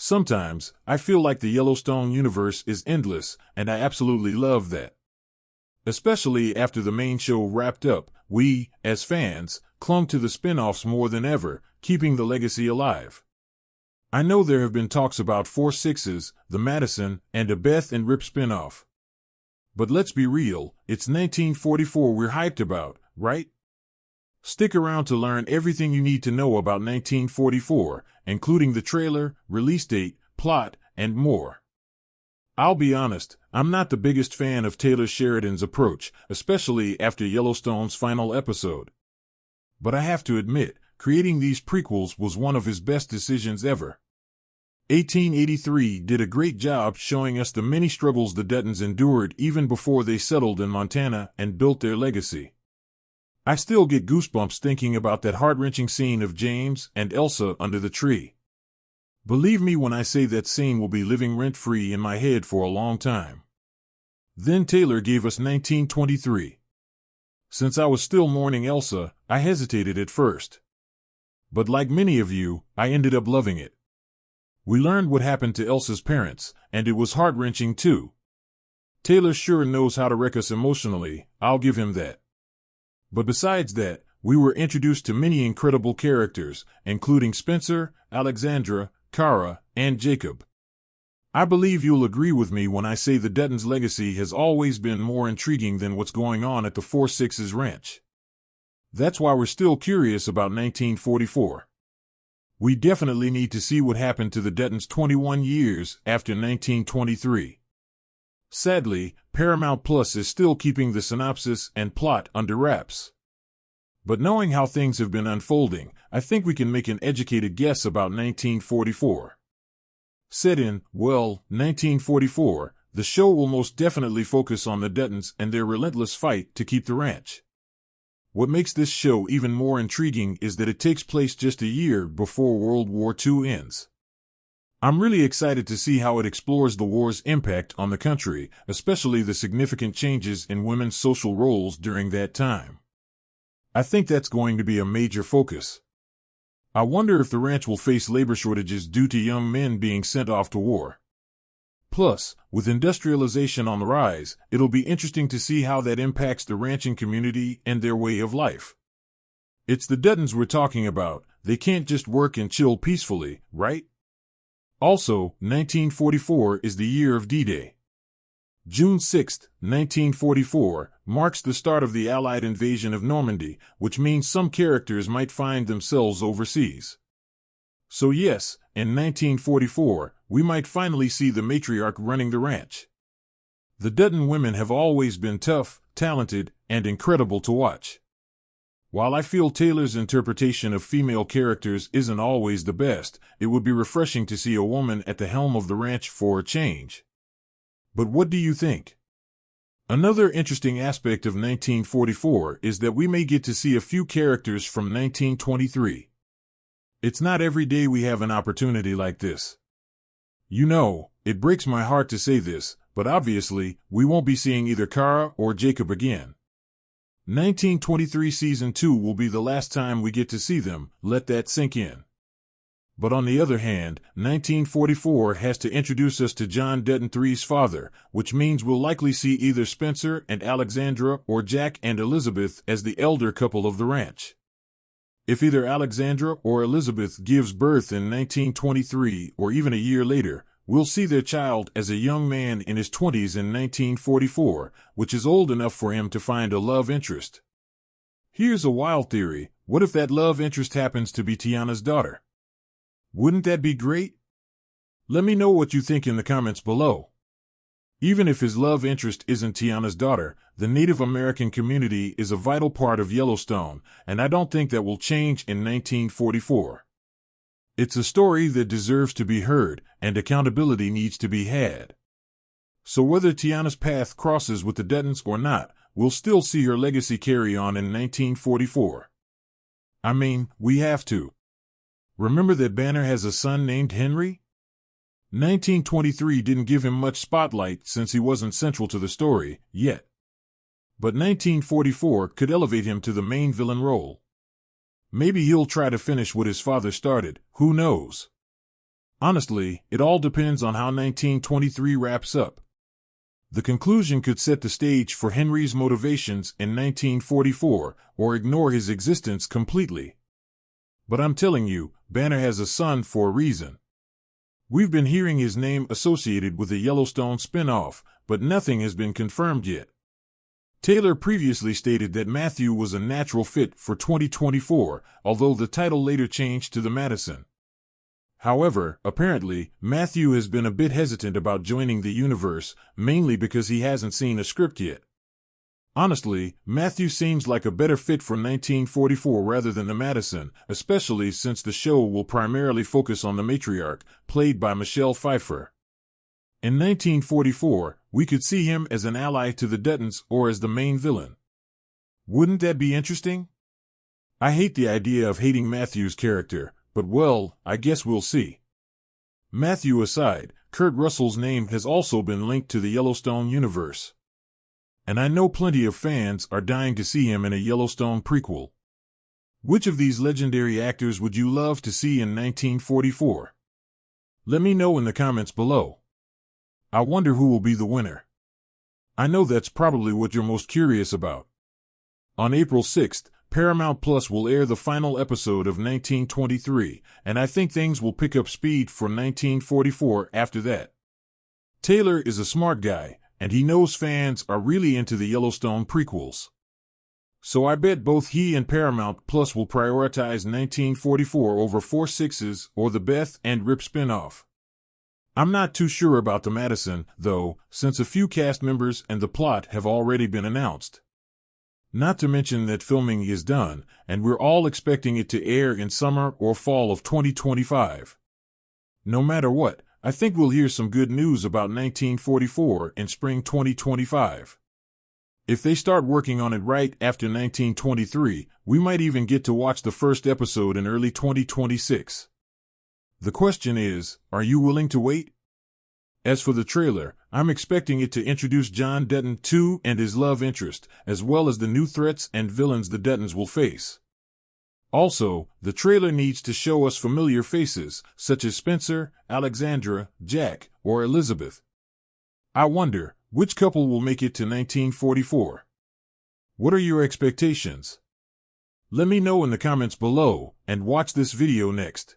Sometimes, I feel like the Yellowstone universe is endless, and I absolutely love that. Especially after the main show wrapped up, we, as fans, clung to the spin-offs more than ever, keeping the legacy alive. I know there have been talks about 4 Sixes, the Madison, and a Beth and Rip spin-off. But let's be real, it's 1944 we're hyped about, right? Stick around to learn everything you need to know about 1944, including the trailer, release date, plot, and more. I'll be honest, I'm not the biggest fan of Taylor Sheridan's approach, especially after Yellowstone's final episode. But I have to admit, creating these prequels was one of his best decisions ever. 1883 did a great job showing us the many struggles the Duttons endured even before they settled in Montana and built their legacy. I still get goosebumps thinking about that heart-wrenching scene of James and Elsa under the tree. Believe me when I say that scene will be living rent-free in my head for a long time. Then Taylor gave us 1923. Since I was still mourning Elsa, I hesitated at first. But like many of you, I ended up loving it. We learned what happened to Elsa's parents, and it was heart-wrenching too. Taylor sure knows how to wreck us emotionally, I'll give him that. But besides that, we were introduced to many incredible characters, including Spencer, Alexandra, Kara, and Jacob. I believe you'll agree with me when I say the Duttons' legacy has always been more intriguing than what's going on at the 4 Sixes ranch. That's why we're still curious about 1944. We definitely need to see what happened to the Duttons 21 years after 1923. Sadly, Paramount Plus is still keeping the synopsis and plot under wraps. But knowing how things have been unfolding, I think we can make an educated guess about 1944. Set in, 1944, the show will most definitely focus on the Duttons and their relentless fight to keep the ranch. What makes this show even more intriguing is that it takes place just a year before World War II ends. I'm really excited to see how it explores the war's impact on the country, especially the significant changes in women's social roles during that time. I think that's going to be a major focus. I wonder if the ranch will face labor shortages due to young men being sent off to war. Plus, with industrialization on the rise, it'll be interesting to see how that impacts the ranching community and their way of life. It's the Duttons we're talking about, they can't just work and chill peacefully, right? Also, 1944 is the year of D-Day. June 6, 1944, marks the start of the Allied invasion of Normandy, which means some characters might find themselves overseas. So yes, in 1944, we might finally see the matriarch running the ranch. The Dutton women have always been tough, talented, and incredible to watch. While I feel Taylor's interpretation of female characters isn't always the best, it would be refreshing to see a woman at the helm of the ranch for a change. But what do you think? Another interesting aspect of 1944 is that we may get to see a few characters from 1923. It's not every day we have an opportunity like this. You know, it breaks my heart to say this, but obviously, we won't be seeing either Kara or Jacob again. 1923 Season 2 will be the last time we get to see them, let that sink in. But on the other hand, 1944 has to introduce us to John Dutton III's father, which means we'll likely see either Spencer and Alexandra or Jack and Elizabeth as the elder couple of the ranch. If either Alexandra or Elizabeth gives birth in 1923 or even a year later, we'll see their child as a young man in his 20s in 1944, which is old enough for him to find a love interest. Here's a wild theory: what if that love interest happens to be Tiana's daughter? Wouldn't that be great? Let me know what you think in the comments below. Even if his love interest isn't Tiana's daughter, the Native American community is a vital part of Yellowstone, and I don't think that will change in 1944. It's a story that deserves to be heard, and accountability needs to be had. So whether Tiana's path crosses with the Duttons or not, we'll still see her legacy carry on in 1944. I mean, we have to. Remember that Banner has a son named Henry? 1923 didn't give him much spotlight since he wasn't central to the story, yet. But 1944 could elevate him to the main villain role. Maybe he'll try to finish what his father started, who knows? Honestly, it all depends on how 1923 wraps up. The conclusion could set the stage for Henry's motivations in 1944 or ignore his existence completely. But I'm telling you, Banner has a son for a reason. We've been hearing his name associated with the Yellowstone spin-off, but nothing has been confirmed yet. Taylor previously stated that Matthew was a natural fit for 2024, although the title later changed to the Madison. However, apparently, Matthew has been a bit hesitant about joining the universe, mainly because he hasn't seen a script yet. Honestly, Matthew seems like a better fit for 1944 rather than the Madison, especially since the show will primarily focus on the matriarch, played by Michelle Pfeiffer. In 1944, we could see him as an ally to the Duttons or as the main villain. Wouldn't that be interesting? I hate the idea of hating Matthew's character, but well, I guess we'll see. Matthew aside, Kurt Russell's name has also been linked to the Yellowstone universe. And I know plenty of fans are dying to see him in a Yellowstone prequel. Which of these legendary actors would you love to see in 1944? Let me know in the comments below. I wonder who will be the winner. I know that's probably what you're most curious about. On April 6th, Paramount Plus will air the final episode of 1923, and I think things will pick up speed for 1944 after that. Taylor is a smart guy, and he knows fans are really into the Yellowstone prequels. So I bet both he and Paramount Plus will prioritize 1944 over 4/6 or the Beth and Rip spinoff. I'm not too sure about the Madison, though, since a few cast members and the plot have already been announced. Not to mention that filming is done, and we're all expecting it to air in summer or fall of 2025. No matter what, I think we'll hear some good news about 1944 in spring 2025. If they start working on it right after 1923, we might even get to watch the first episode in early 2026. The question is, are you willing to wait? As for the trailer, I'm expecting it to introduce John Dutton too and his love interest, as well as the new threats and villains the Duttons will face. Also, the trailer needs to show us familiar faces, such as Spencer, Alexandra, Jack, or Elizabeth. I wonder, which couple will make it to 1944? What are your expectations? Let me know in the comments below, and watch this video next.